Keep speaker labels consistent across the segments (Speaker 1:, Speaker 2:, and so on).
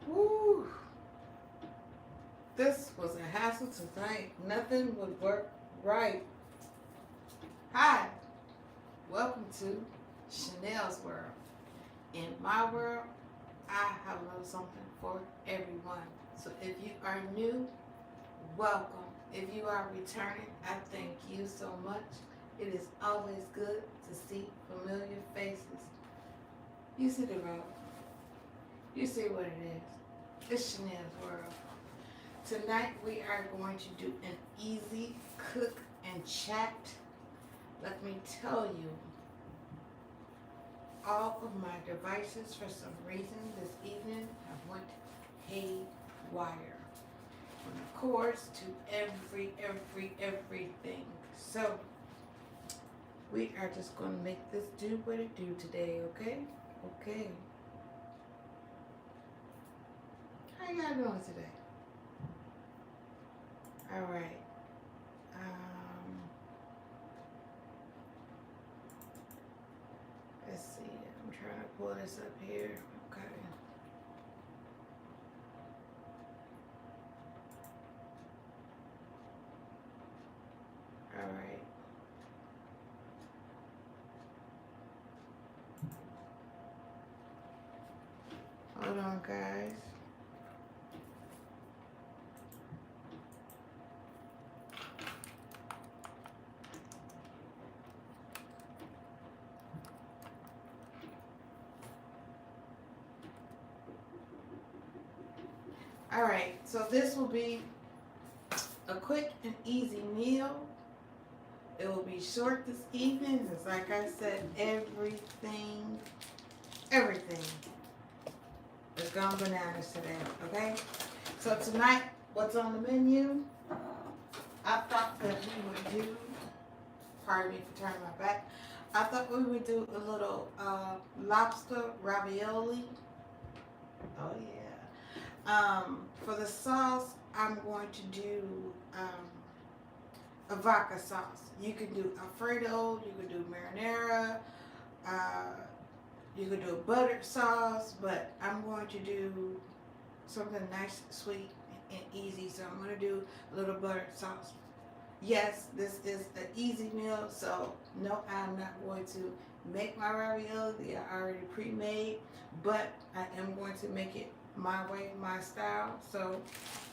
Speaker 1: Woo! This was a hassle tonight. Nothing would work right. Hi, welcome to Chanel's World. In my world, I have a little something for everyone. So if you are new, welcome. If you are returning, I thank you so much. It is always good to see familiar faces. You see the road. You see what it is. It's Chanel's World. Tonight we are going to do an easy cook and chat. Let me tell you, all of my devices for some reason this evening have went haywire. From the cords to everything. So we are just going to make this do what it do today, okay? Okay. How y'all doing today? All right. Let's see. I'm trying to pull this up here. Okay. All right. Hold on, guys. All right, so this will be a quick and easy meal. It will be short this evening. It's like I said, everything is gone bananas today, okay? So tonight, what's on the menu? I thought that we would do, pardon me for turning my back, I thought we would do a little lobster ravioli. Oh yeah. For the sauce, I'm going to do a vodka sauce. You can do Alfredo, you can do marinara, you can do a buttered sauce, but I'm going to do something nice, sweet, and easy. So I'm going to do a little buttered sauce. Yes, this is an easy meal, so no, I'm not going to make my ravioli. They are already pre-made, but I am going to make it my way, my style. So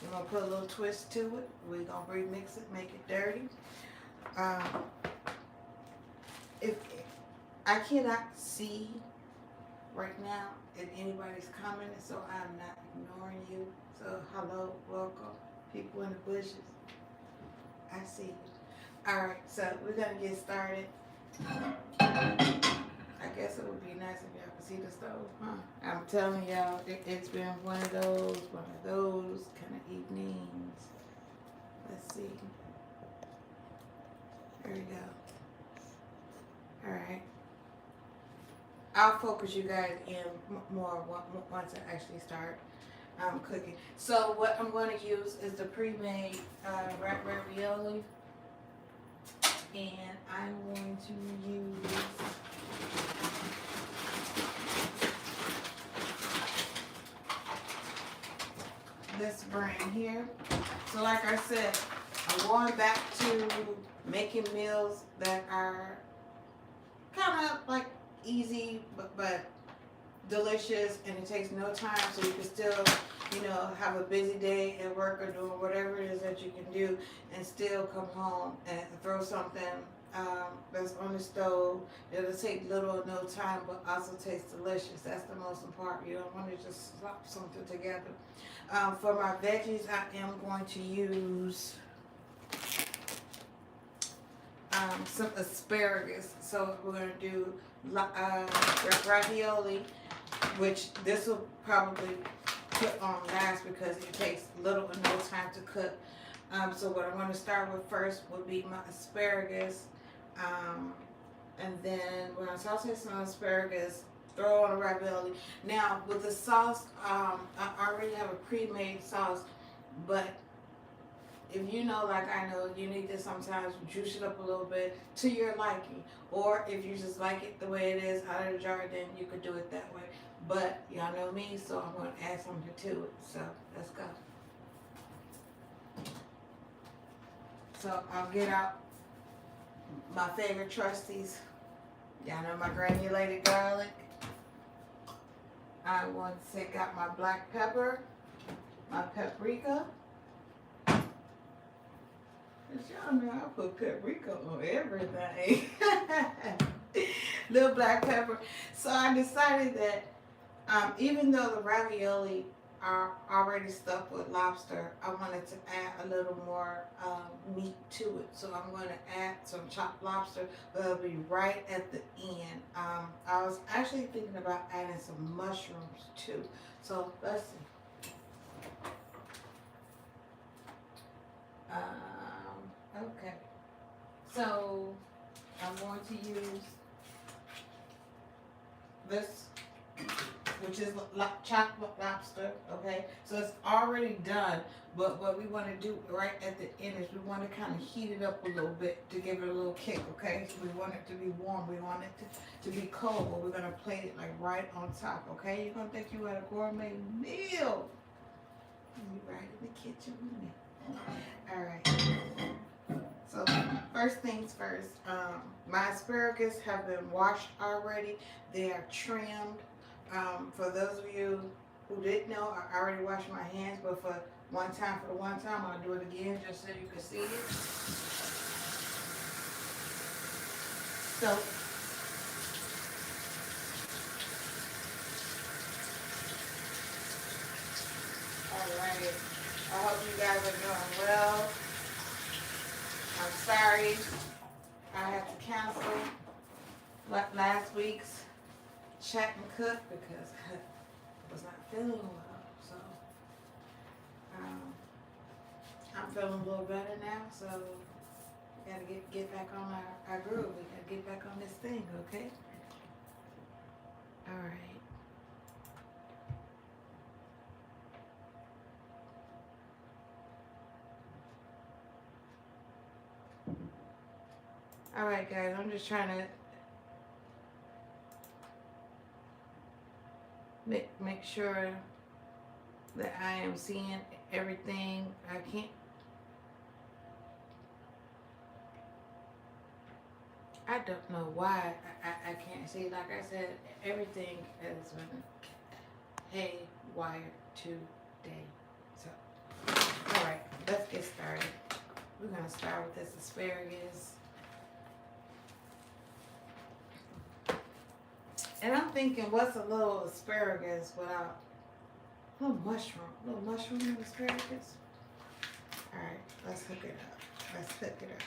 Speaker 1: we're going to put a little twist to it. We're going to remix it, make it dirty. If I cannot see right now if anybody's commenting, so I'm not ignoring you. So hello, welcome, people in the bushes. I see you. All right, so we're gonna get started. I guess it would be nice if y'all could see the stove, huh? I'm telling y'all, it's been one of those kind of evenings. Let's see. There we go. All right. I'll focus you guys in more once I actually start cooking. So what I'm going to use is the pre-made ravioli, and I'm going to use this brand here. So like I said, I'm going back to making meals that are kind of like easy but delicious, and it takes no time, so you can still, have a busy day at work or doing whatever it is that you can do and still come home and throw something that's on the stove. It'll take little or no time, but also tastes delicious. That's the most important. You don't want to just slap something together. For my veggies, I am going to use some asparagus. So we're going to do ravioli, which this will probably put on last because it takes little or no time to cook. So what I'm going to start with first would be my asparagus. And then we're going to saute some asparagus, throw on a ravioli. Now with the sauce, I already have a pre-made sauce, but if you know, like I know, you need to sometimes juice it up a little bit to your liking. Or if you just like it the way it is out of the jar, then you could do it that way. But y'all know me, so I'm going to add something to it. So let's go. So I'll get out my favorite trustees. Y'all know my granulated garlic. I want to take out my black pepper, my paprika. Y'all know I put paprika on everything. Little black pepper. So I decided that even though the ravioli are already stuffed with lobster, I wanted to add a little more meat to it. So I'm going to add some chopped lobster, but it'll be right at the end. I was actually thinking about adding some mushrooms too. So let's see. Okay. So I'm going to use this, which is chopped lobster, okay? So it's already done, but what we want to do right at the end is we want to kind of heat it up a little bit to give it a little kick, okay? So we want it to be warm, we want it to be cold, but we're going to plate it like right on top, okay? You're going to think you had a gourmet meal. You're right in the kitchen with me. All right. So first things first, my asparagus have been washed already. They are trimmed. For those of you who didn't know, I already washed my hands, but for the one time, I'll do it again just so you can see it. So, alright, I hope you guys are doing well. I'm sorry I had to cancel last week's chat and cook because I was not feeling well. So I'm feeling a little better now. So we gotta get back on our groove. We gotta get back on this thing, okay? All right. All right, guys. I'm just trying to make sure that I am seeing everything. I can't. I don't know why I can't see. Like I said, everything has been haywire today. So, all right, let's get started. We're gonna start with this asparagus. And I'm thinking, what's a little asparagus without a little mushroom and asparagus? All right, let's hook it up. Let's hook it up.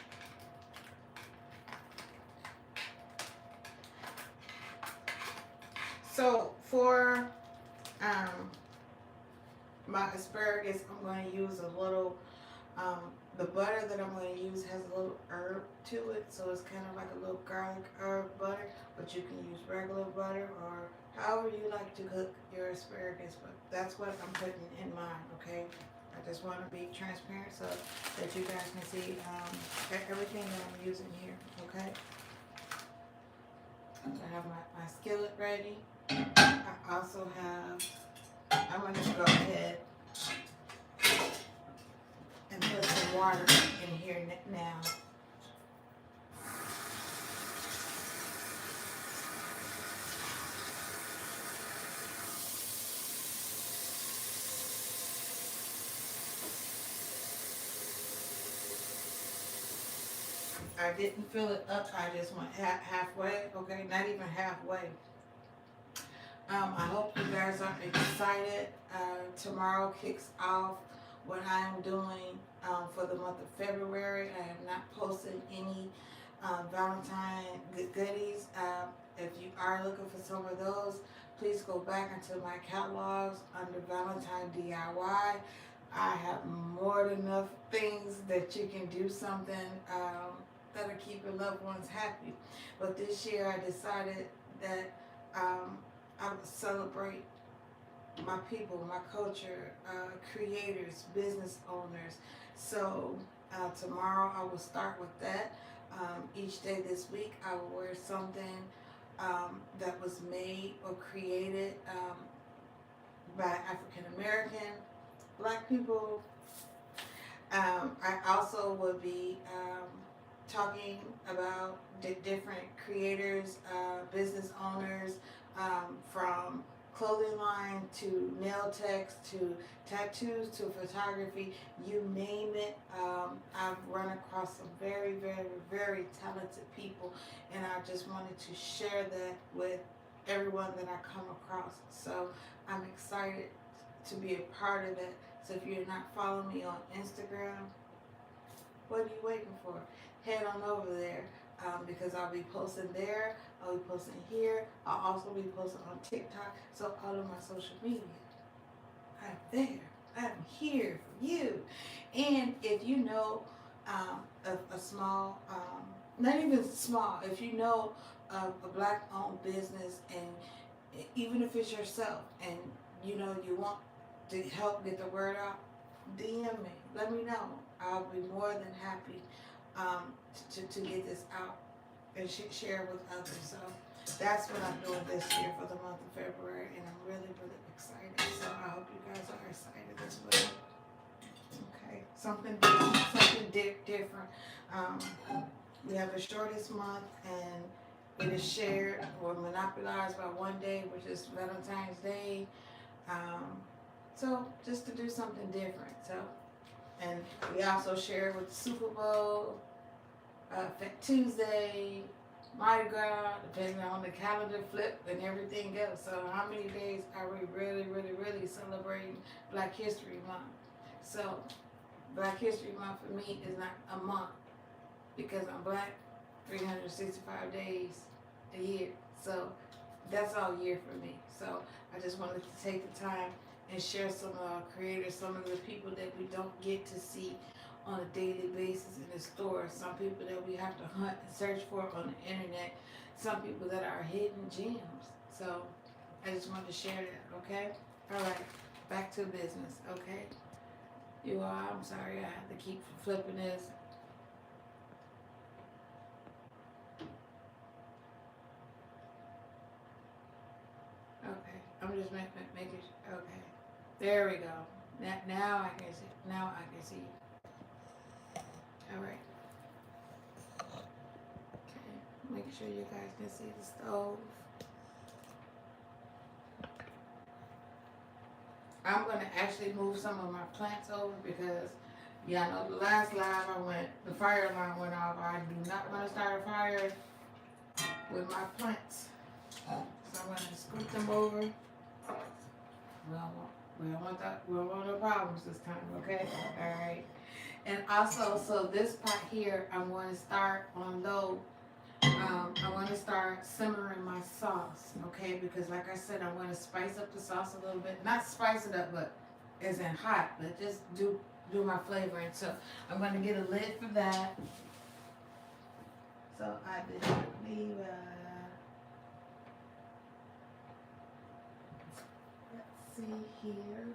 Speaker 1: So for my asparagus, I'm going to use a little, the butter that I'm going to use has a little herb to it. So it's kind of like a little garlic herb butter, but you can use regular butter or however you like to cook your asparagus. But that's what I'm putting in mine, okay? I just want to be transparent so that you guys can see everything that I'm using here, okay? I have my skillet ready. I also have, I'm going to go ahead and put some water in here now. I didn't fill it up, I just went halfway, okay, not even halfway. I hope you guys are excited. Tomorrow kicks off what I am doing for the month of February. I have not posted any Valentine goodies. If you are looking for some of those, please go back into my catalogs under Valentine DIY. I have more than enough things that you can do something that'll keep your loved ones happy. But this year I decided that I would celebrate my people, my culture, creators, business owners. So tomorrow I will start with that. Each day this week I will wear something that was made or created by African American, Black people. I also will be talking about different creators, business owners, from clothing line to nail techs to tattoos to photography, you name it. I've run across some very, very, very talented people, and I just wanted to share that with everyone that I come across. So I'm excited to be a part of it. So if you're not following me on Instagram, what are you waiting for? Head on over there, because I'll be posting there. I'll be posting here. I'll also be posting on TikTok. So all of my social media, I'm there. I'm here for you. And if you know a small, not even small, if you know a Black-owned business, and even if it's yourself, and you know you want to help get the word out, DM me. Let me know. I'll be more than happy to get this out and share with others. So that's what I'm doing this year for the month of February, and I'm really, really excited. So I hope you guys are excited as well. Okay, something different. We have the shortest month, and it is shared or monopolized by one day, which is Valentine's Day. So just to do something different. So, and we also share with the Super Bowl, Fat Tuesday, Mardi Gras, depending on the calendar flip and everything else. So how many days are we really, really, really celebrating Black History Month? So Black History Month for me is not a month, because I'm Black 365 days a year. So that's all year for me. So I just wanted to take the time and share some creators, some of the people that we don't get to see on a daily basis in the store. Some people that we have to hunt and search for on the internet. Some people that are hidden gems. So I just wanted to share that, okay? All right, back to business, okay? You all, I'm sorry, I have to keep flipping this. Okay, I'm just making okay. There we go. Now I can see. Now I can see. All right. Okay. Make sure you guys can see the stove. I'm gonna actually move some of my plants over because, yeah, I know the last live the fire alarm went off. I do not want to start a fire with my plants. So I'm gonna scoot them over. We don't want that. We don't want no problems this time, okay? All right. And also, so this pot here, I'm going to start on low. I want to start simmering my sauce, okay? Because like I said, I'm going to spice up the sauce a little bit. Not spice it up, but as in hot, but just do my flavoring. So I'm going to get a lid for that. So I believe, let's see here.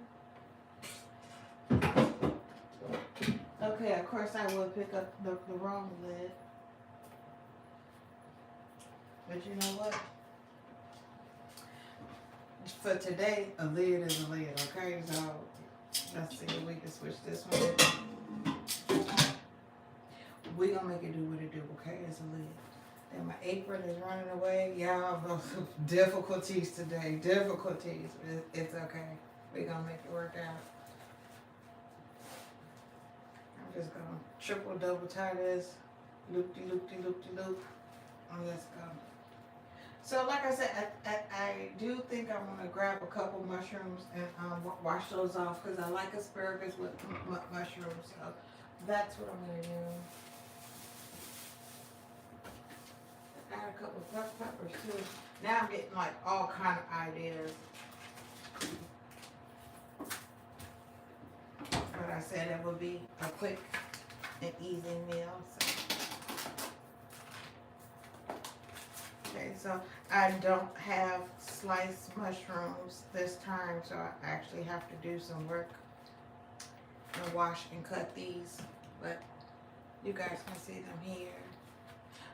Speaker 1: Okay, of course I will pick up the wrong lid. But you know what? For today, a lid is a lid, okay? So let's see if we can switch this one. We're gonna make it do what it do, okay? It's a lid. And my apron is running away. Yeah, difficulties today. Difficulties. It's okay. We're gonna make it work out. I'm just gonna triple double tie this. Loop-de-loop-de-loop-de-loop. And let's go. So like I said, I do think I'm gonna grab a couple mushrooms and wash those off because I like asparagus with mushrooms. So that's what I'm gonna do. Add a couple of peppers too. Now I'm getting like all kind of ideas. But I said it would be a quick and easy meal. So. Okay, so I don't have sliced mushrooms this time, so I actually have to do some work and wash and cut these. But you guys can see them here.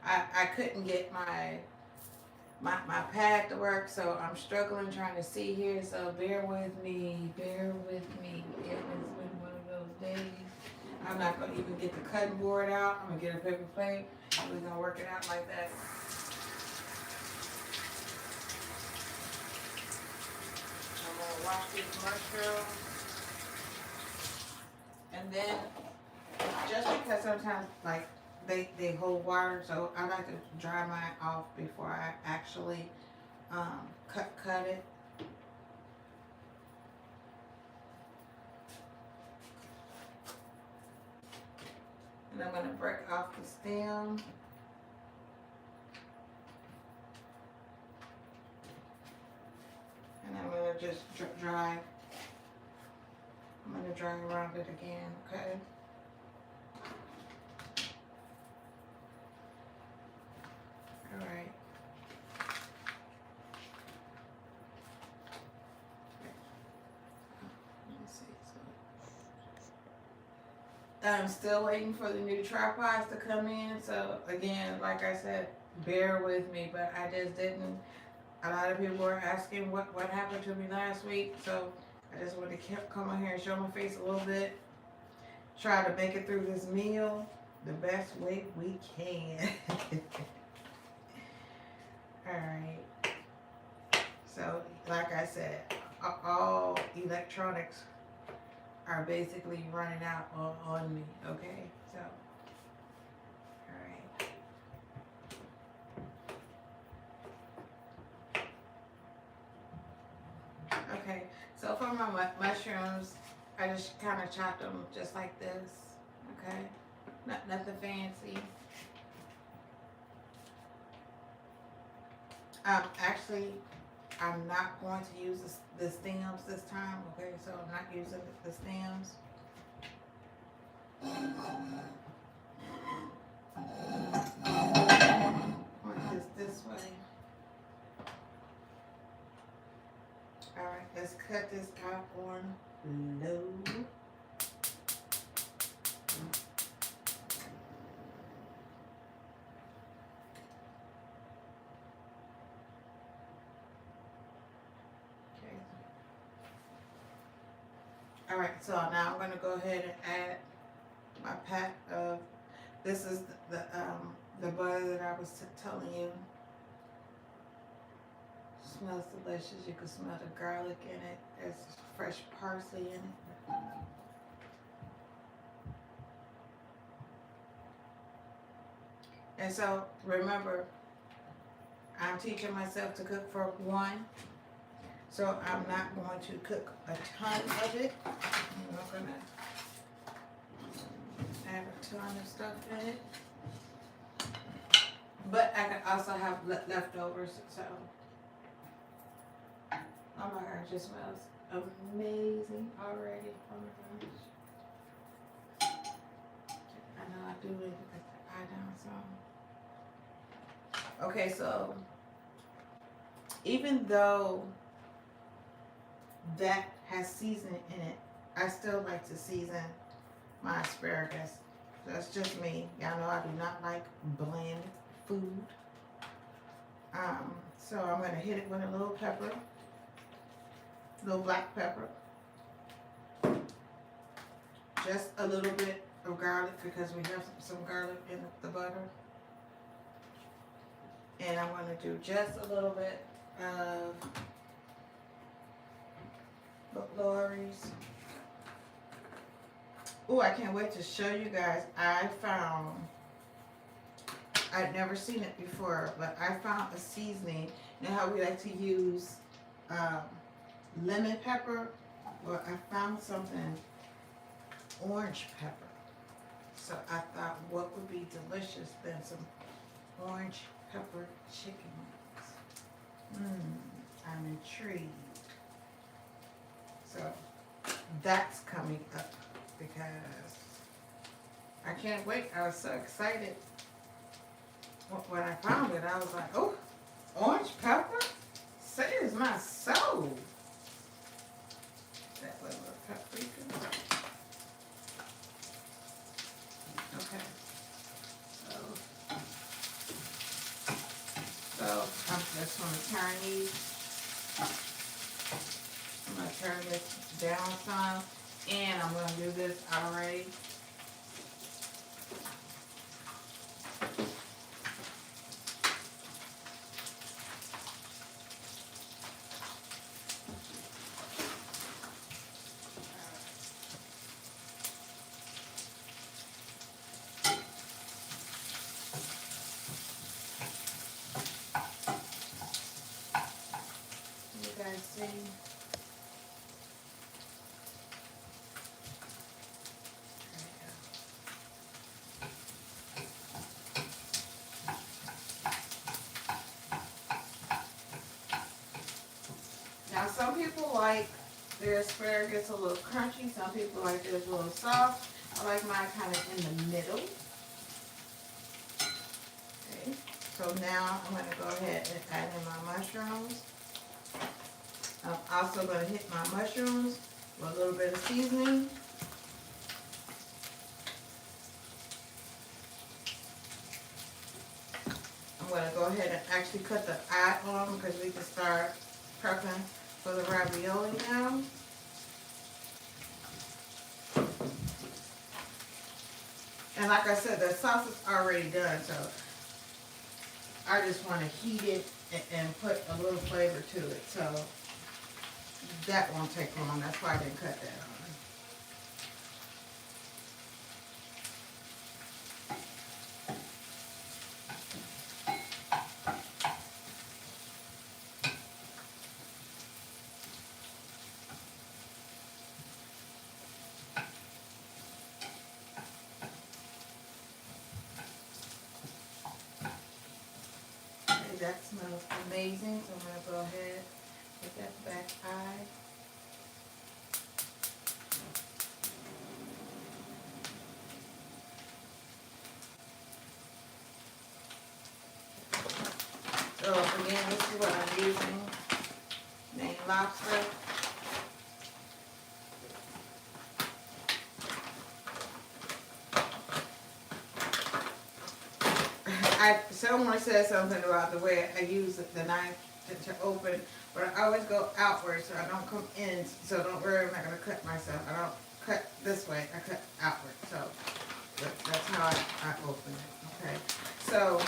Speaker 1: I couldn't get my my pad to work, so I'm struggling trying to see here. So bear with me. Bear with me. It has been one of those days. I'm not gonna even get the cutting board out. I'm gonna get a paper plate and we're gonna work it out like that. I'm gonna wash these mushrooms. And then just because sometimes like they hold water, so I like to dry mine off before I actually cut it. And I'm gonna break off the stem. And I'm gonna just dry. I'm gonna dry around it again, okay? All right. Let me see. So I'm still waiting for the new tripods to come in. So again, like I said, bear with me, but I just didn't. A lot of people were asking what happened to me last week, so I just wanted to come on here and show my face a little bit. Try to make it through this meal the best way we can. Alright. So, like I said, all electronics are basically running out on me, okay? So, alright. Okay, so for my mushrooms, I just kind of chopped them just like this, okay? Nothing fancy. Actually, I'm not going to use the stems this time, okay? So I'm not using the stems. Put this way. Alright, let's cut this out on low. Alright, so now I'm going to go ahead and add my pack of, this is the butter that I was telling you. Smells delicious. You can smell the garlic in it. There's fresh parsley in it. And so remember, I'm teaching myself to cook for one. So I'm not going to cook a ton of it. I'm not going to add a ton of stuff in it. But I can also have leftovers. So, oh my gosh, it smells amazing already. Oh my gosh. I know I do need to put the eye down some. Okay, so even though that has seasoning in it, I still like to season my asparagus. That's just me. Y'all know I do not like bland food. So I'm gonna hit it with a little pepper, little black pepper, just a little bit of garlic because we have some garlic in the butter, and I'm gonna do just a little bit of Lori's. Oh, I can't wait to show you guys. I'd never seen it before, but I found a seasoning. You know how we like to use lemon pepper? Well, I found something orange pepper. So I thought, what would be delicious than some orange pepper chicken wings? I'm intrigued. So that's coming up because I can't wait. I was so excited when I found it. I was like, oh, orange pepper? Saves my soul. That little paprika. Okay. So I'm just just want to turn these. I'm going to turn this down some. And I'm going to do this already. You guys see? Now some people like their asparagus a little crunchy, some people like theirs a little soft. I like mine kind of in the middle. Okay, so now I'm going to go ahead and add in my mushrooms. I'm also going to hit my mushrooms with a little bit of seasoning. I'm going to go ahead and actually cut the eye on because we can start prepping for the ravioli now. And like I said, the sauce is already done, so I just want to heat it and put a little flavor to it. So that won't take long. That's why I didn't cut that on. Okay, that smells amazing. So I'm going to go ahead and put that back eye. So again, this is what I'm using. Maine lobster. Someone said something about the way I use the knife to open, but I always go outward so I don't come in. So don't worry, I'm not going to cut myself. I don't cut this way, I cut outward. So that's how I open it. Okay. So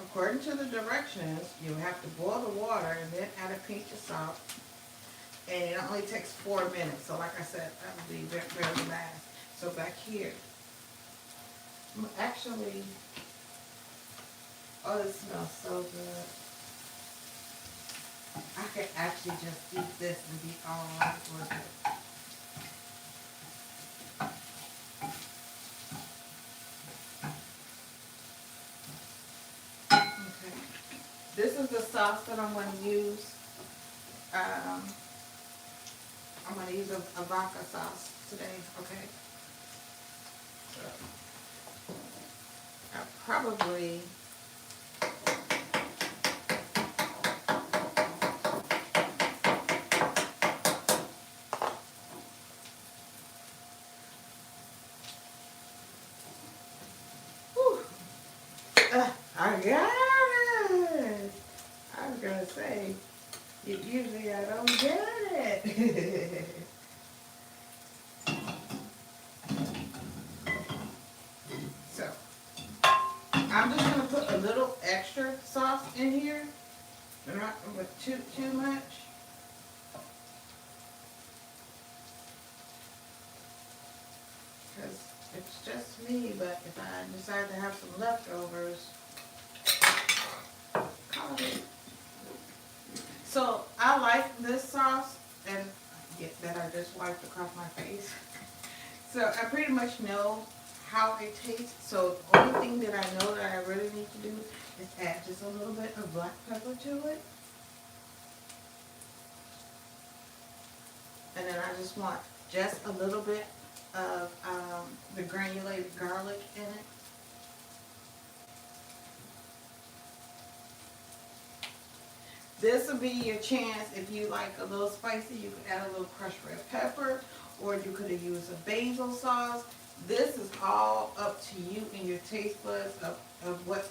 Speaker 1: according to the directions, you have to boil the water and then add a pinch of salt. And it only takes 4 minutes. So like I said, that would be very, very fast. So back here, actually, oh, it smells so good. I could actually just eat this and be all right with it. Okay. This is the sauce that I'm going to use. I'm going to use a vodka sauce today, okay? So, I probably... I got it. I was gonna say, usually I don't get it. So, I'm just gonna put a little extra sauce in here, but not with too much. Because it's just me, but if I decide to have some leftovers, so I like this sauce, and that I just wiped across my face. So I pretty much know how it tastes. So the only thing that I know that I really need to do is add just a little bit of black pepper to it. And then I just want just a little bit of the granulated garlic in it. This will be your chance. If you like a little spicy, you could add a little crushed red pepper, or you could have used a basil sauce. This is all up to you and your taste buds of what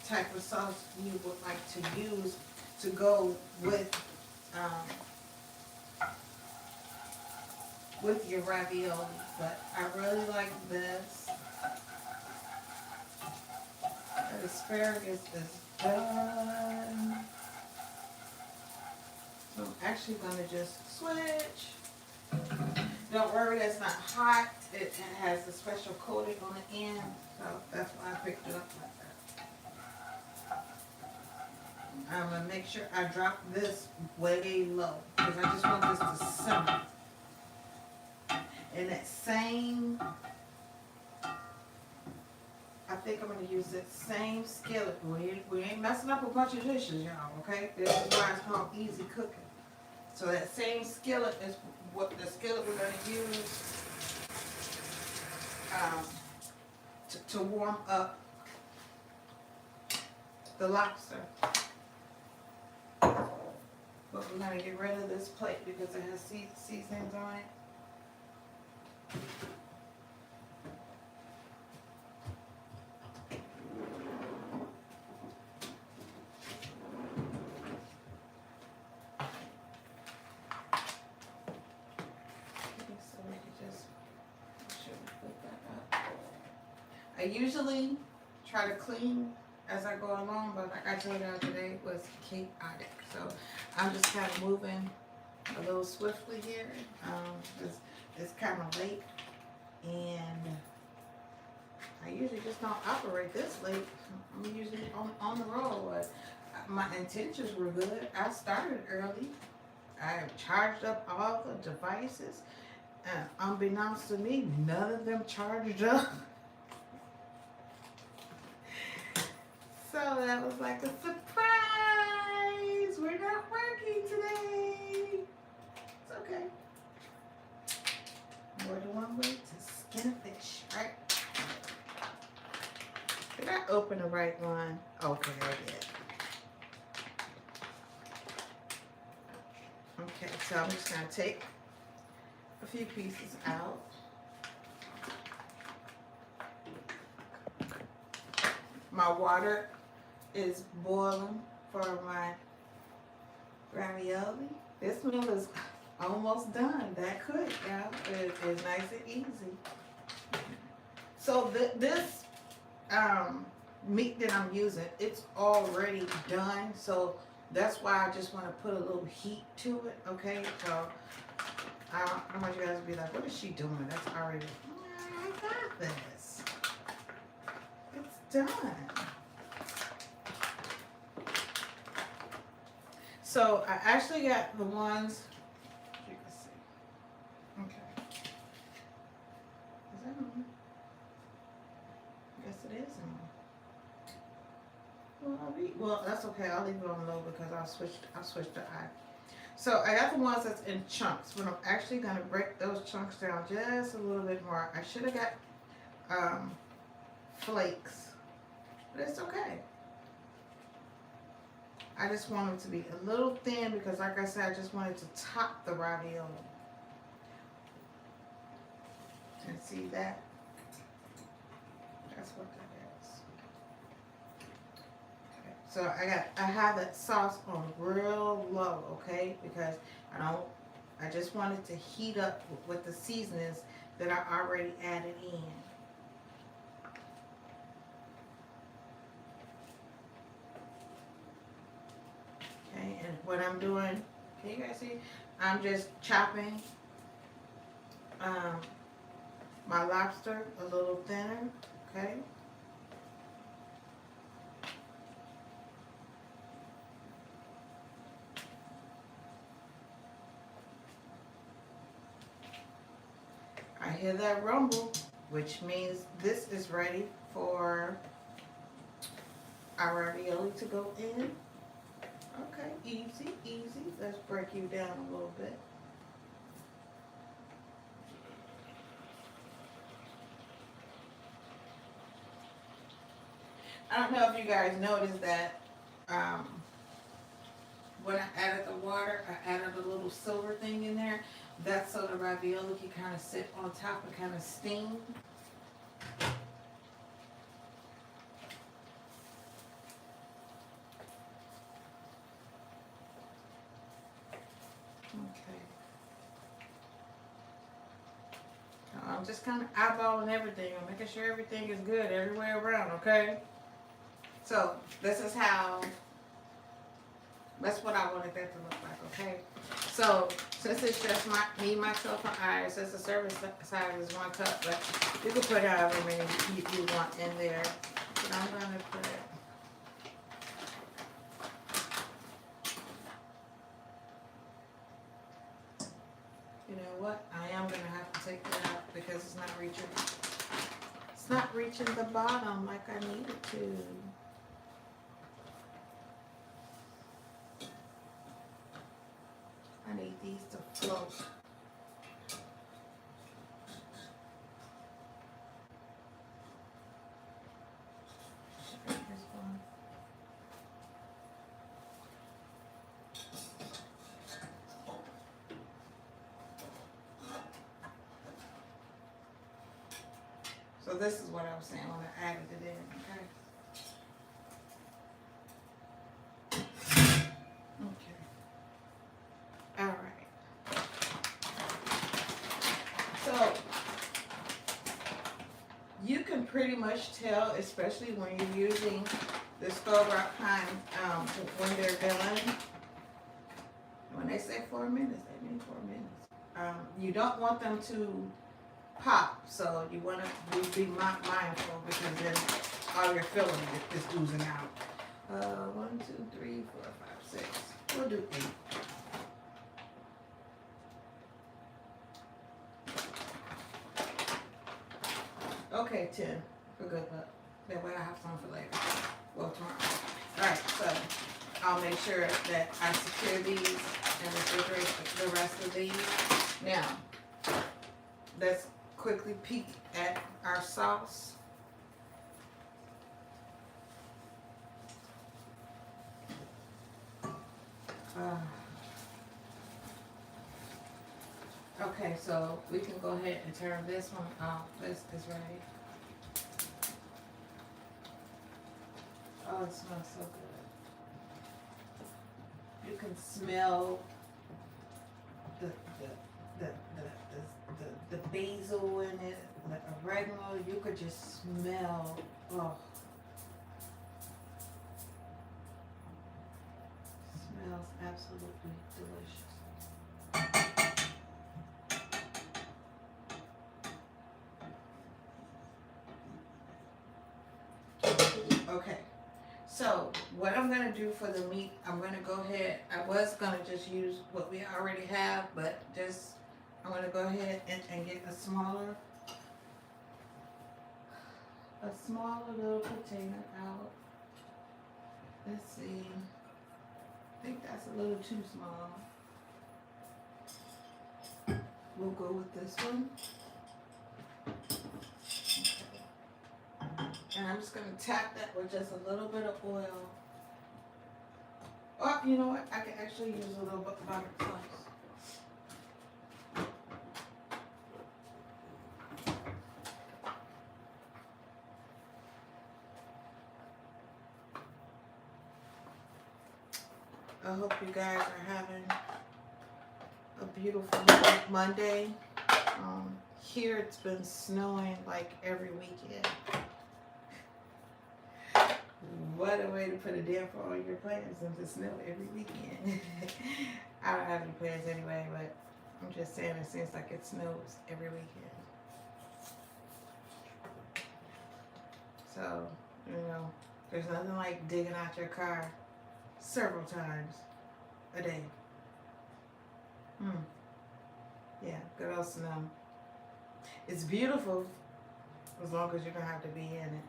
Speaker 1: type of sauce you would like to use to go with your ravioli. But I really like this. The asparagus is done. So I'm actually going to just switch. Don't worry, that's not hot. It has a special coating on the end, so that's why I picked it up like that. I'm going to make sure I drop this way low because I just want this to simmer. And that same, I think I'm going to use that same skillet. We ain't messing up a bunch of dishes, y'all, okay? This is why it's called easy cooking. So that same skillet is what the skillet we're going to use to warm up the lobster. But we're going to get rid of this plate because it has seasonings on it. I usually try to clean as I go along, but like I told y'all, today was chaotic. So I'm just kind of moving a little swiftly here. It's kind of late, and I usually just don't operate this late. I'm usually on the roll, but my intentions were good. I started early. I charged up all the devices. Unbeknownst to me, none of them charged up. So that was like a surprise. We're not working today. It's okay. More than one way to skin a fish, right? Did I open the right one? Okay, I did. Okay, so I'm just going to take a few pieces out. My water is boiling for my ravioli. This meal is almost done. That quick, yeah. It's nice and easy. So this meat that I'm using, it's already done. So that's why I just want to put a little heat to it. Okay, so I want you guys to be like, what is she doing? That's already. I got this. It's done. So I actually got the ones, you can see. Okay. Is that on? Yes, it is on. Well, that's okay. I'll leave it on low because I'll switch the eye. So I got the ones that's in chunks, but I'm actually gonna break those chunks down just a little bit more. I should have got flakes, but it's okay. I just want them to be a little thin because, like I said, I just wanted to top the ravioli. And see that? That's what that is. Okay. So I have that sauce on real low, okay? Because I just wanted to heat up with the seasonings that I already added in. And what I'm doing, can you guys see? I'm just chopping my lobster a little thinner, okay? I hear that rumble, which means this is ready for our ravioli to go in. Okay, easy, easy. Let's break you down a little bit. I don't know if you guys noticed that when I added the water, I added a little silver thing in there. That's so the ravioli can kind of sit on top and kind of steam. I'm just kind of eyeballing everything. I'm making sure everything is good everywhere around, okay? So, this is how, that's what I wanted that to look like, okay? So, since it's just me, myself, and I, since the serving size is 1 cup, but you can put however many you want in there. But I'm going to put, you know what? I am going to have to take that out because it's not reaching the bottom like I need it to. I need these to float. Okay, here's one. So this is what I was saying when I added it in, okay? Okay. All right. So you can pretty much tell, especially when you're using the Store-Bought kind, when they're done. When they say 4 minutes, they mean 4 minutes. You don't want them to pop, so you want to be mindful because then all your filling is oozing out. 1, 2, 3, 4, 5, 6. We'll do 8. Okay, 10 for good luck. That way I have some for later. Well, tomorrow. Alright, so I'll make sure that I secure these and refrigerate the rest of these. Now, let's quickly peek at our sauce. Okay, so we can go ahead and turn this one off. This is ready. Oh, it smells so good. You can smell the basil in it, the oregano. You could just smell. Oh, smells absolutely delicious. Okay, so what I'm gonna do for the meat, I'm gonna go ahead. I was gonna just use what we already have, but just I'm gonna go ahead and get a smaller little container out. Let's see. I think that's a little too small. We'll go with this one. And I'm just going to tap that with just a little bit of oil. Oh, you know what? I can actually use a little bit butter slice. I hope you guys are having a beautiful Monday. Here it's been snowing like every weekend. What a way to put a damper on your plans and to snow every weekend. I don't have any plans anyway, but I'm just saying it seems like it snows every weekend. So, you know, there's nothing like digging out your car several times a day. Yeah, good old snow. It's beautiful as long as you don't have to be in it.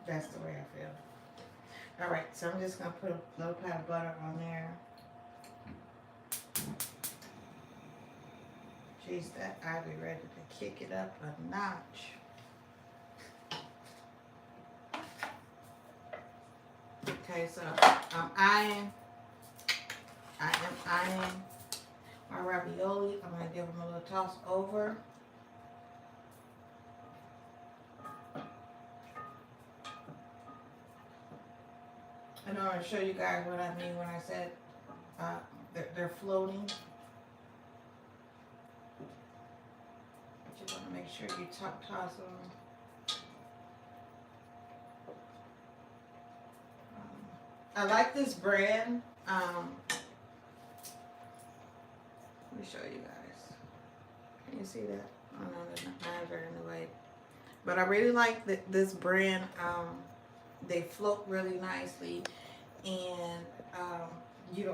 Speaker 1: That's the way I feel. Alright, so I'm just going to put a little pat of butter on there. Jeez, that I'll be ready to kick it up a notch. Okay, so I'm eyeing my ravioli. I'm going to give them a little toss over. And I'm going to show you guys what I mean when I said they're floating. But you want to make Make sure you toss them. I like this brand. Let me show you guys. Can you see that? Oh no, there's not neither in the way. But I really like this brand. They float really nicely, and you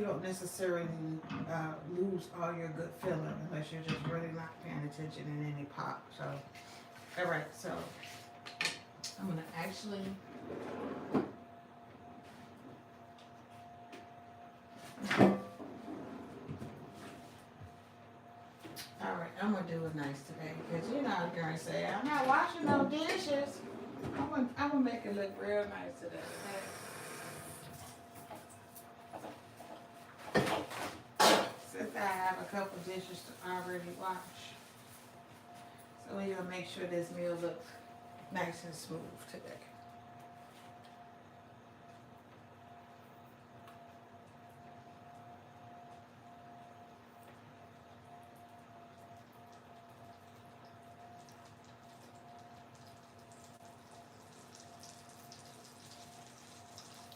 Speaker 1: don't necessarily lose all your good feeling unless you're just really not paying attention in any pop. So, all right. So I'm gonna actually. Alright, I'm gonna do it nice today because you know I'm gonna say I'm not washing no dishes. I'm gonna make it look real nice today, okay? Since I have a couple dishes to already wash. So we're gonna make sure this meal looks nice and smooth today.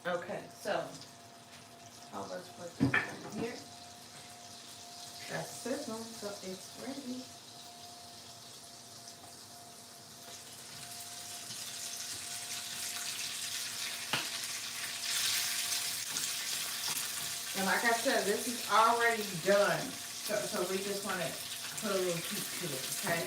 Speaker 1: Okay, so let's put this in here. That's sizzling, so it's ready. And like I said, this is already done. So we just want to put a little heat to it, okay?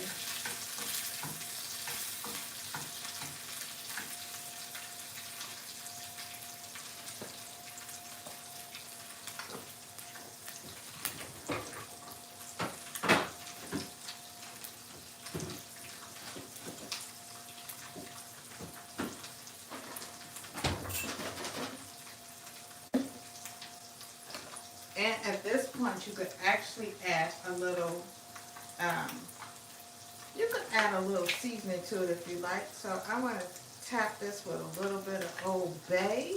Speaker 1: And at this point, you could actually add a little, you could add a little seasoning to it if you like. So I want to tap this with a little bit of Old Bay.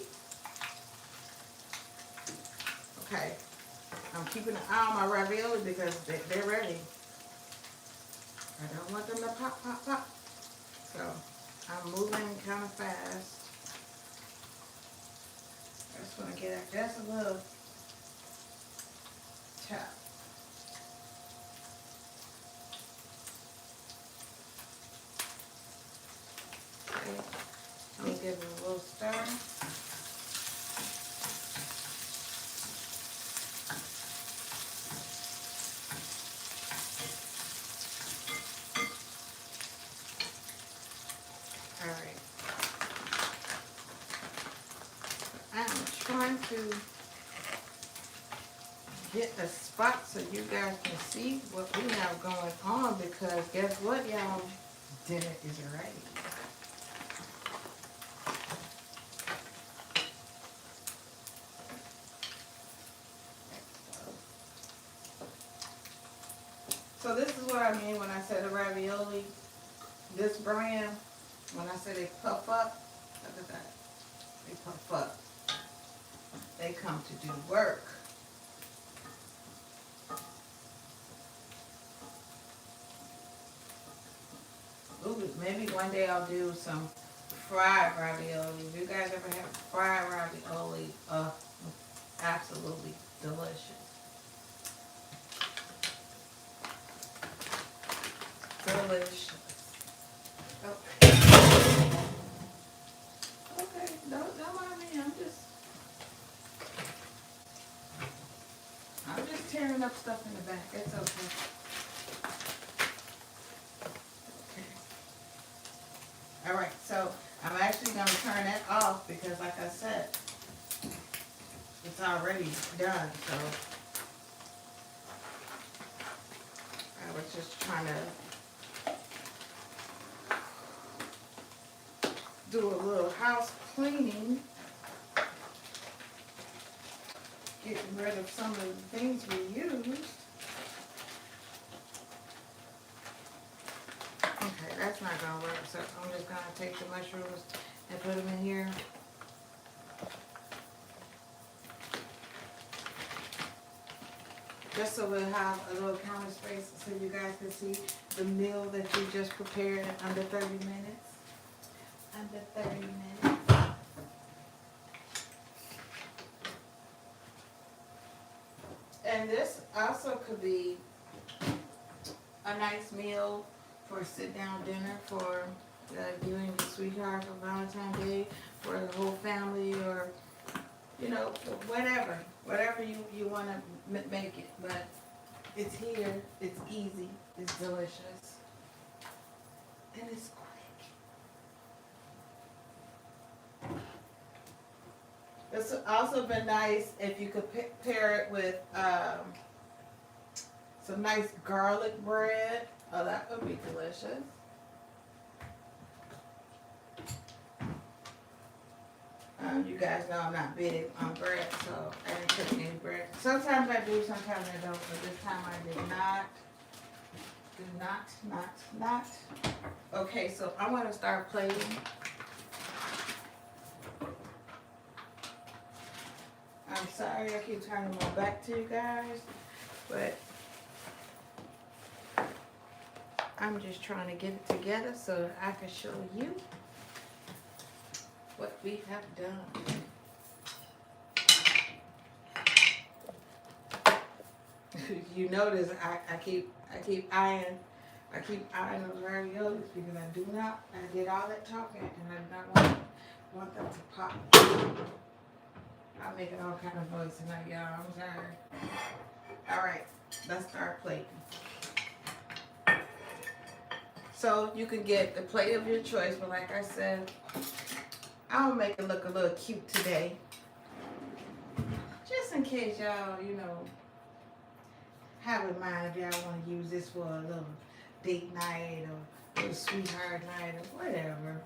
Speaker 1: Okay, I'm keeping an eye on my ravioli because they're ready. I don't want them to pop, pop, pop. So I'm moving kind of fast. I just want to get just a little tap. Okay, let me give it a little stir. Alright. I'm trying to get a spot so you guys can see what we have going on because guess what, y'all? Dinner is ready. So this is what I mean when I say the ravioli. This brand, when I say they puff up, look at that. They puff up. They come to do work. Ooh, maybe one day I'll do some fried ravioli. If you guys ever have fried ravioli, absolutely delicious. Delicious. Oh. Okay, don't mind me. I'm just tearing up stuff in the back. It's okay. All right, so I'm actually going to turn that off because, like I said, it's already done. So I was just trying to do a little house cleaning, getting rid of some of the things we used. Okay, that's not going to work, so I'm just going to take the mushrooms and put them in here. just so we'll have a little counter space so you guys can see the meal that you just prepared in under 30 minutes. Under 30 minutes. And this also could be a nice meal for a sit-down dinner for you and your sweetheart for Valentine's Day, for the whole family, or, you know, whatever you want to make it. But it's here, it's easy, it's delicious, and it's quick. This would also been nice if you could pair it with some nice garlic bread. Oh, that would be delicious. You guys know I'm not big on bread, so I didn't cook any bread. Sometimes I do, sometimes I don't, but this time I did not. Not. Okay, so I'm going to start plating. I'm sorry I keep turning my back to you guys, but I'm just trying to get it together so that I can show you what we have done. You notice I keep eyeing those raviolis because I did all that talking and I do not want them to pop. I'm making all kind of noise tonight, y'all. I'm sorry. All right, let's start plating. So you can get the plate of your choice, but like I said, I'll make it look a little cute today. Just in case y'all, you know, have in mind if y'all want to use this for a little date night or a little sweetheart night or whatever.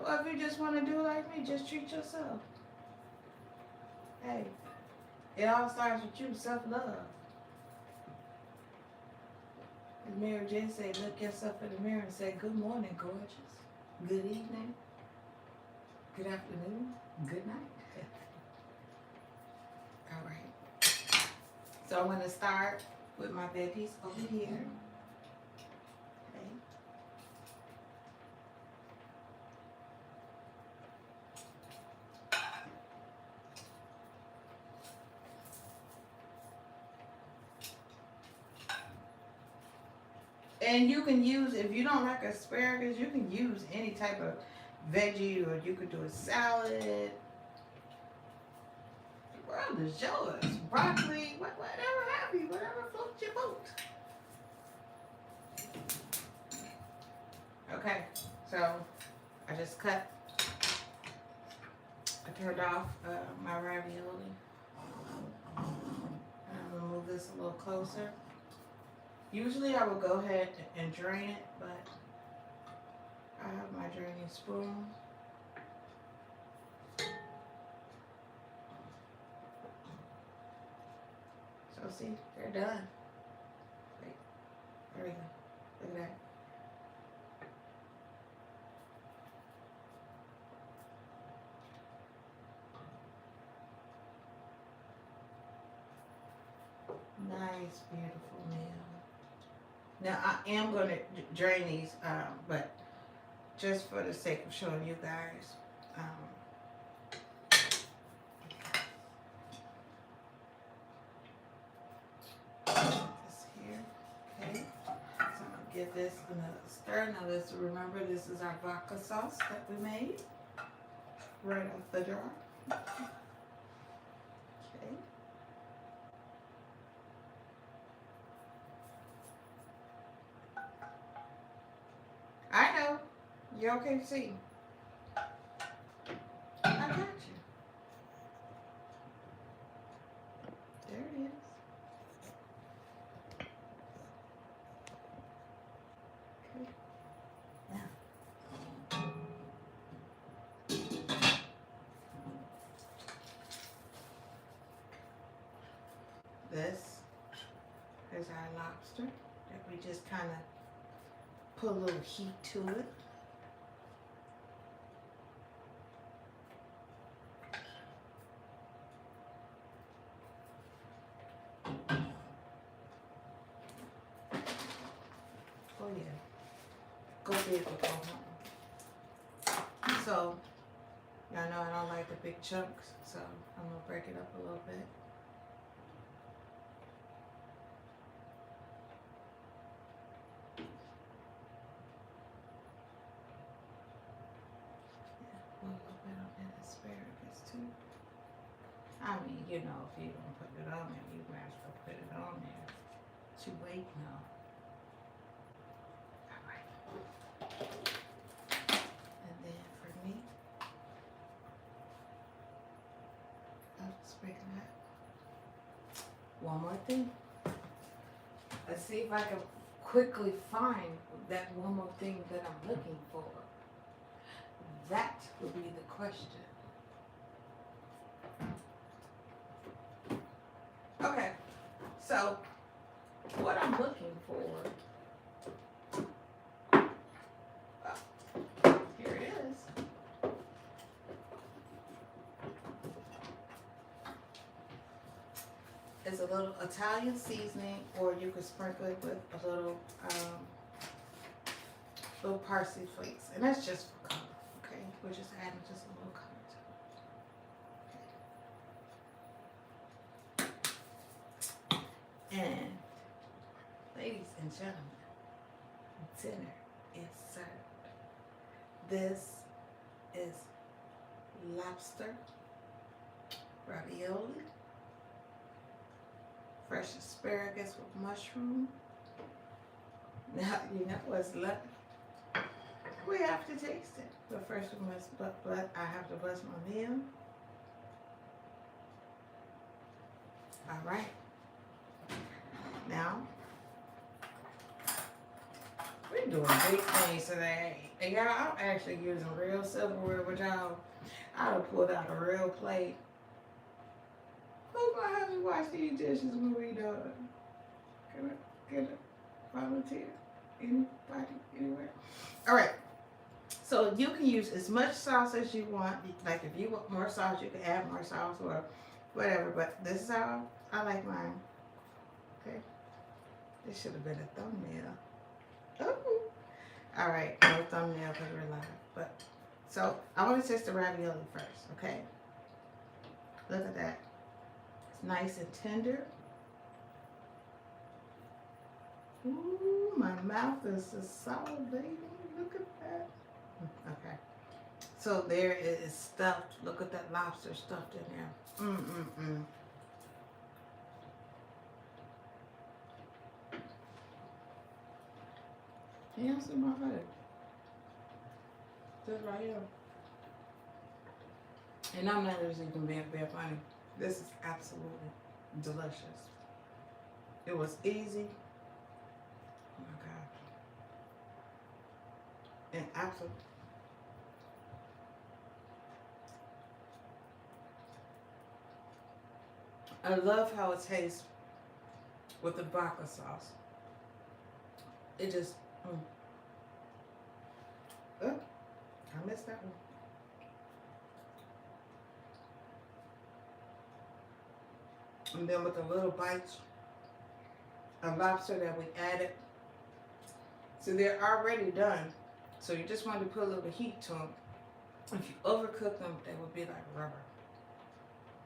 Speaker 1: Or if you just want to do like me, just treat yourself. Hey, it all starts with you, self-love. As Mary J said, look yourself in the mirror and say, good morning, gorgeous. Good evening. Good afternoon. Good night. All right. So I'm going to start with my veggies over here. Okay. And you can use, if you don't like asparagus, you can use any type of veggie, or you could do a salad. The world is yours. Broccoli, whatever have you, whatever floats your boat. Okay, so I just turned off my ravioli. And I'm gonna move this a little closer. Usually I will go ahead and drain it, but I have my draining spoon. So see, they're done. Wait, there we go. Look at that. Nice, beautiful meal. Now I am going to drain these, but just for the sake of showing you guys, this here, okay. So I'm gonna give this another stir. Now let's remember this is our vodka sauce that we made right off the jar. Okay. I know. You're okay to see. I got you. There it is. Okay. Now. This is our lobster that we just kind of put a little heat to it. yeah. Go big or go home. So, y'all know I don't like the big chunks, so I'm gonna break it up a little bit. Yeah, a little bit on that asparagus too. I mean, you know, if you're gonna put it on there, you might as well put it on there. But you wait now. Alright. And then for me, I'll just break it up. One more thing. Let's see if I can quickly find that one more thing that I'm looking for. That would be the question. Okay, so what I'm looking for, here it is. It's a little Italian seasoning, or you could sprinkle it with a little parsley flakes, and that's just for color. Okay, we're just adding just a little color to it. And ladies and gentlemen, dinner is served. This is lobster ravioli, fresh asparagus with mushroom. Now you know what's left. We have to taste it, but first we must. But I have to bust my meal. All right. Now we're doing big things today, and y'all, I'm actually using real silverware with y'all. I done pulled out a real plate. Who's gonna have me wash these dishes when we done? Can I get a volunteer? Anybody? Anywhere? All right. So you can use as much sauce as you want. Like if you want more sauce, you can add more sauce or whatever. But this is how I like mine. Okay. This should have been a thumbnail. Oh. All right. No thumbnail because we're live. But so I want to test the ravioli first. Okay. Look at that. It's nice and tender. Ooh, my mouth is just salivating. Look at that. Okay. So there it is stuffed. Look at that lobster stuffed in there. Can you see my head? Just right here. And I'm not just even being funny. This is absolutely delicious. It was easy. Oh my God. And absolutely. I love how it tastes with the vodka sauce. It just, oh, I missed that one. And then with the little bites of lobster that we added. So they're already done. So you just want to put a little heat to them. If you overcook them, they will be like rubber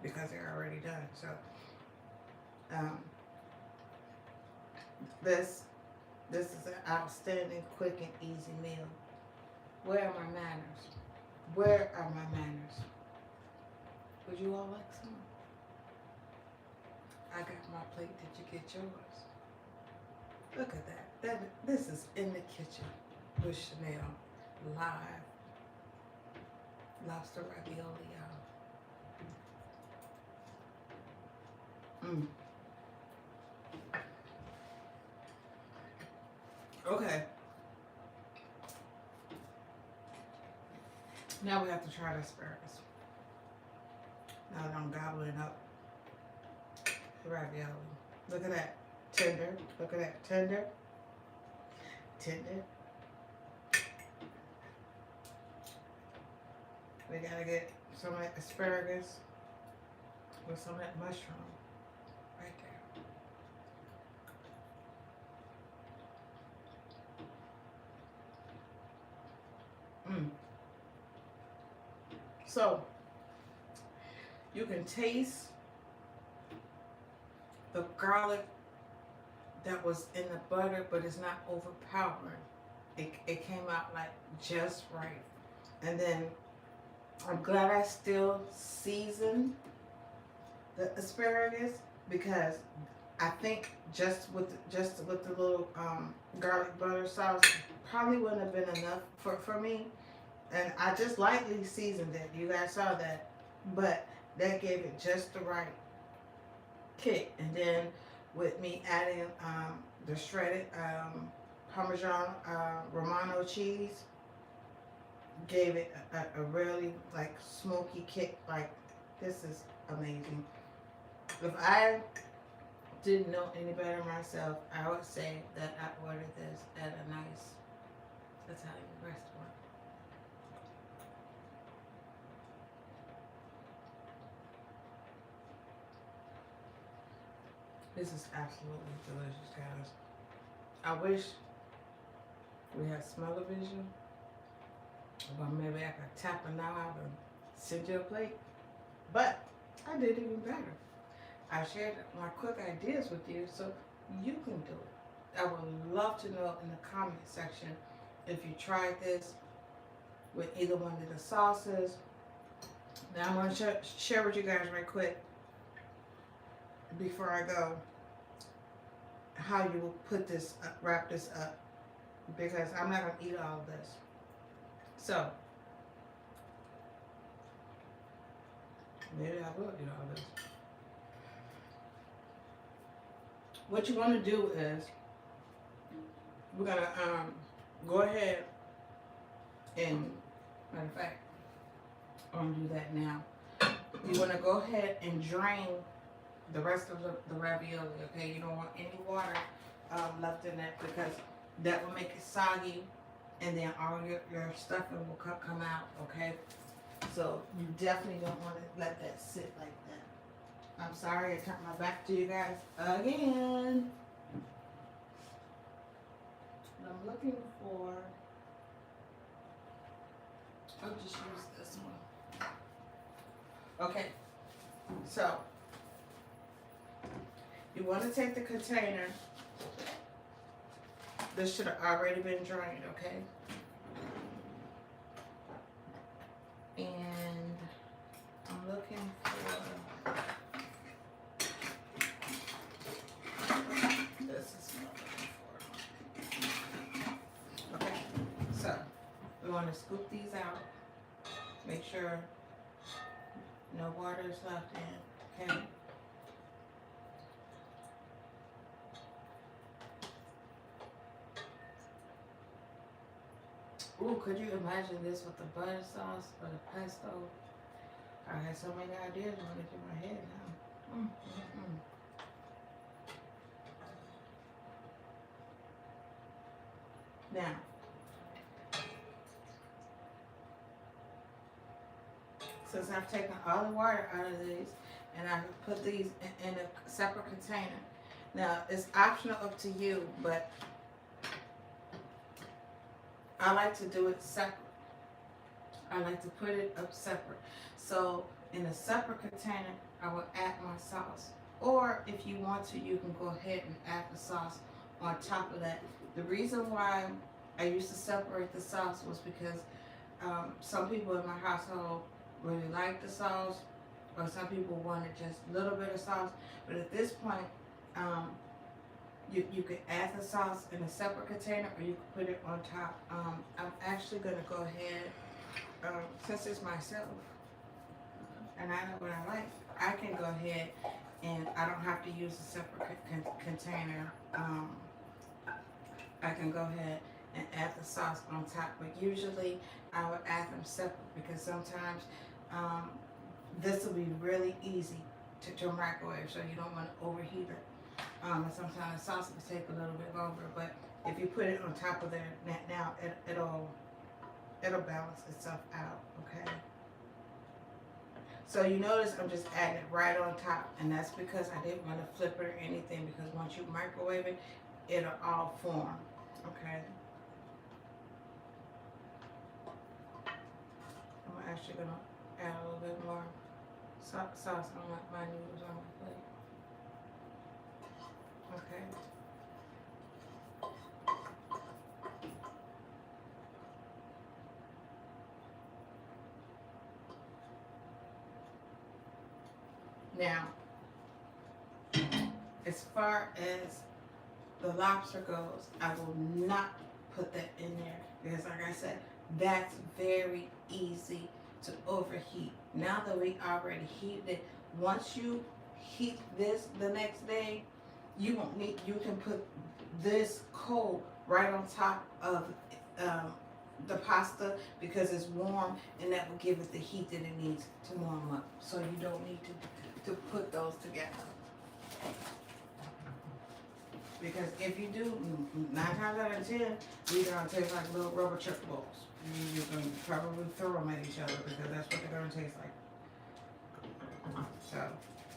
Speaker 1: because they're already done. So this is an outstanding, quick and easy meal. Where are my manners? Where are my manners? Would you all like some? I got my plate. Did you get yours? Look at that. This is in the kitchen with Chanel live. Lobster ravioli, y'all. Okay. Now we have to try the asparagus. Now that I'm gobbling up the ravioli. Look at that. Tender. Look at that. Tender. Tender. We gotta get some of that asparagus with some of that mushroom right there. So you can taste the garlic that was in the butter, but it's not overpowering. It came out like just right. And then I'm glad I still seasoned the asparagus, because I think just with the little garlic butter sauce probably wouldn't have been enough for me. And I just lightly seasoned it. You guys saw that, but that gave it just the right kick. And then with me adding the shredded Parmesan Romano cheese, gave it a really like smoky kick. Like, this is amazing. If I didn't know any better myself, I would say that I ordered this at a nice Italian restaurant. This is absolutely delicious, guys. I wish we had smell-o-vision. Well, maybe I could tap a knob and send you a plate. But I did even better. I shared my quick ideas with you so you can do it. I would love to know in the comment section if you tried this with either one of the sauces. Now I'm going to share with you guys right quick before I go how you will put this up, wrap this up, because I'm not going to eat all of this. So maybe I will eat all of this. What you want to do is, we're going to go ahead and, matter of fact, I'm going to do that now. You want to go ahead and drain the rest of the ravioli, okay? You don't want any water left in it, because that will make it soggy, and then all your stuffing will come out, okay? So you definitely don't want to let that sit like that. I'm sorry, I turned my back to you guys again. I'm looking for, I'll just use this one. Okay, so you want to take the container. This should have already been drained, okay? And I'm looking for, this is what I'm looking for. Okay, so we want to scoop these out. Make sure no water is left in, okay? Ooh, could you imagine this with the butter sauce or the pesto? I had so many ideas running through my head now. Now, since I've taken all the water out of these and I put these in a separate container. Now, it's optional up to you, but I like to do it separate. I like to put it up separate. So in a separate container, I will add my sauce. Or if you want to, you can go ahead and add the sauce on top of that. The reason why I used to separate the sauce was because some people in my household really like the sauce, or some people wanted just a little bit of sauce. But at this point, you could add the sauce in a separate container, or you could put it on top. I'm actually going to go ahead, since it's myself and I know what I like, I can go ahead and I don't have to use a separate container. I can go ahead and add the sauce on top, but usually I would add them separate, because sometimes this will be really easy to microwave, so you don't want to overheat it. And sometimes the sauce will take a little bit longer, but if you put it on top of there now, it'll balance itself out, okay? So you notice I'm just adding it right on top, and that's because I didn't want to flip it or anything, because once you microwave it, it'll all form, okay? I'm actually gonna add a little bit more sauce on my noodles on my plate. Okay. Now, as far as the lobster goes, I will not put that in there because, like I said, that's very easy to overheat. Now that we already heated it, once you heat this the next day, you won't need. You can put this cold right on top of the pasta because it's warm, and that will give it the heat that it needs to warm up. So you don't need to put those together. Because if you do, 9 times out of 10, these are gonna taste like little rubber chuck balls. You're gonna probably throw them at each other because that's what they're gonna taste like. So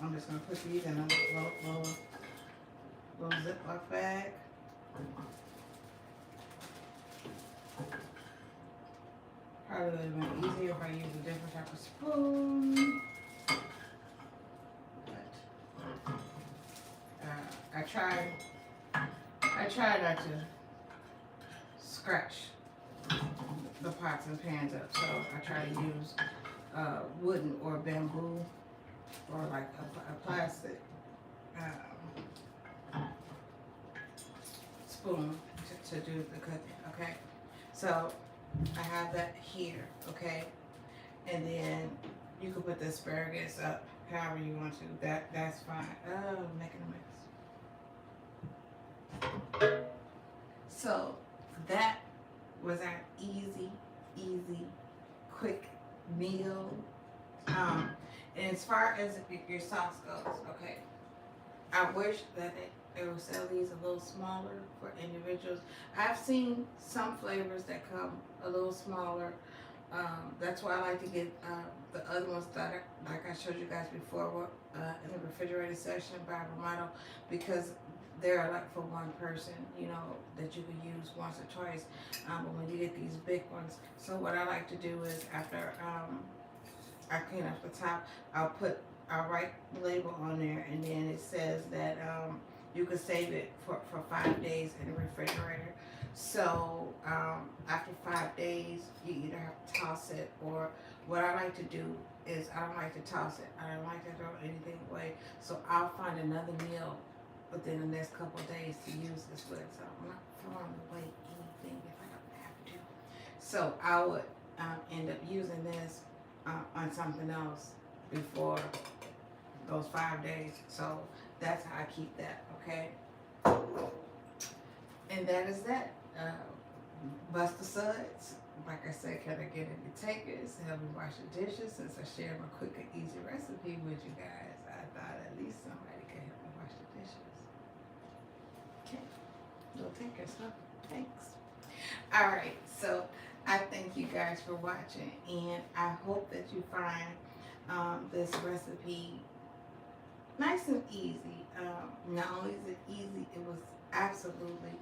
Speaker 1: I'm just gonna put these in a little Ziploc bag. Probably would have been easier if I used a different type of spoon. But I try not to scratch the pots and pans up, so I try to use wooden or bamboo or like a plastic spoon to do the cooking. Okay, so I have that here. Okay, and then you can put the asparagus up however you want to. That's fine. Oh, making a mess. So that was our easy, quick meal. And as far as your sauce goes, okay, I wish that they would sell these a little smaller for individuals. I've seen some flavors that come a little smaller. That's why I like to get the other ones that like I showed you guys before in the refrigerator section by Ramato, because they're like for one person, you know, that you can use once or twice. But when you get these big ones, so what I like to do is after I clean up the top, I'll write the label on there, and then it says that you can save it for 5 days in the refrigerator. So after 5 days, you either have to toss it, or what I like to do is I don't like to toss it. I don't like to throw anything away. So I'll find another meal within the next couple of days to use this with. So I'm not throwing away anything if I don't have to. So I would end up using this on something else before those 5 days. So that's how I keep that, okay? And that is that. Buster Suds, like I said, can I get any takers to help me wash the dishes? Since I share my quick and easy recipe with you guys, I thought at least somebody could help me wash the dishes. Okay, no takers, huh? Thanks. All right, so I thank you guys for watching, and I hope that you find this recipe nice and easy. Not only is it easy, it was absolutely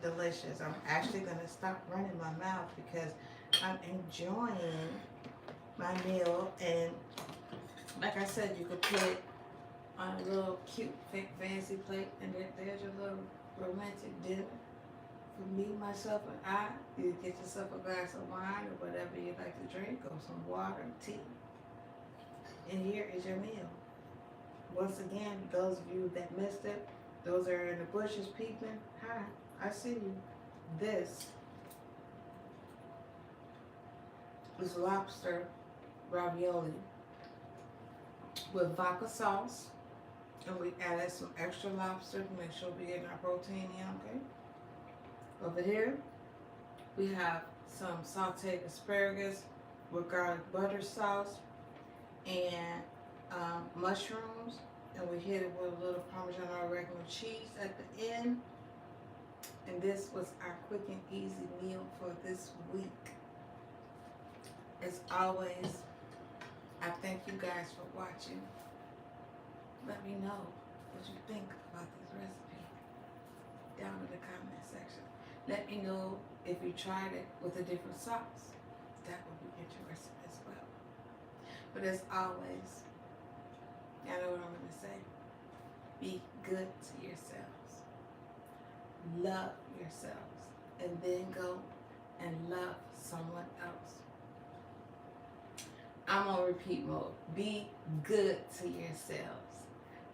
Speaker 1: delicious. I'm actually going to stop running my mouth because I'm enjoying my meal. And like I said, you could put it on a little cute, fancy plate, and there's your little romantic dinner. For me, myself, and I, you get yourself a glass of wine or whatever you like to drink, or some water, tea. And here is your meal. Once again, those of you that missed it, those are in the bushes peeping. Hi, I see you. This is lobster ravioli with vodka sauce. And we added some extra lobster to make sure we get our protein in, okay? Over here, we have some sauteed asparagus with garlic butter sauce and mushrooms, and we hit it with a little Parmesan oregano cheese at the end. And this was our quick and easy meal for this week. As always, I thank you guys for watching. Let me know what you think about this recipe down in the comment section. Let me know if you tried it with a different sauce. That would be interesting as well. But as always, y'all know what I'm going to say. Be good to yourselves. Love yourselves. And then go and love someone else. I'm on repeat mode. Be good to yourselves.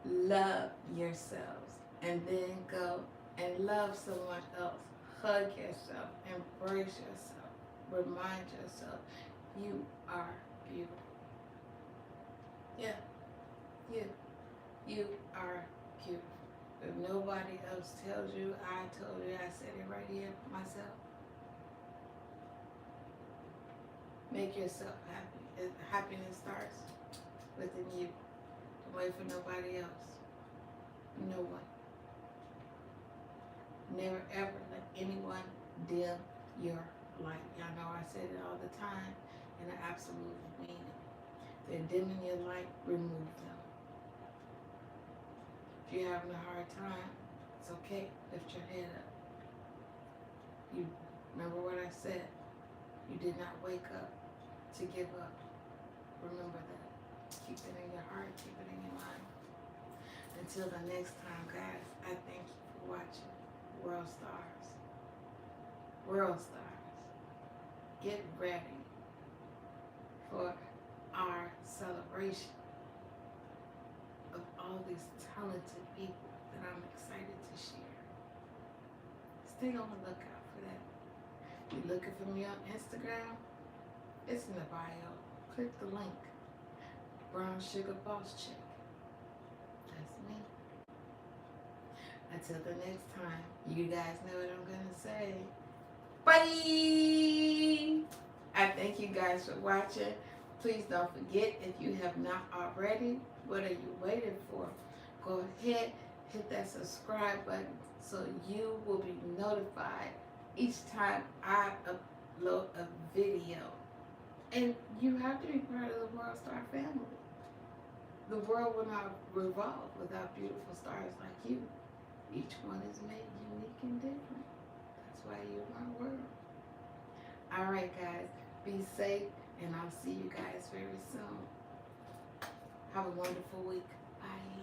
Speaker 1: Love yourselves. And then go and love someone else. Hug yourself. Embrace yourself. Remind yourself you are beautiful. Yeah, you are beautiful. If nobody else tells you, I told you, I said it right here myself. Make yourself happy. Happiness starts within you. Don't wait for nobody else. No one. Never ever let anyone dim your light. Y'all know I said it all the time, and I absolutely mean it. If they're dimming your light, remove them. If you're having a hard time, it's okay. Lift your head up. You remember what I said. You did not wake up to give up. Remember that. Keep it in your heart. Keep it in your mind. Until the next time, guys, I thank you for watching World Stars. World Stars. Get ready for our celebration of all these talented people that I'm excited to share. Stay on the lookout for that. If you're looking for me on Instagram, it's in the bio. Click the link. Brown Sugar Boss Chick. That's me. Until the next time, you guys know what I'm going to say. Bye! I thank you guys for watching. Please don't forget, if you have not already, what are you waiting for? Go ahead, hit that subscribe button so you will be notified each time I upload a video. And you have to be part of the World Star family. The world will not revolve without beautiful stars like you. Each one is made unique and different. That's why you're my world. All right, guys, be safe, and I'll see you guys very soon. Have a wonderful week. Bye.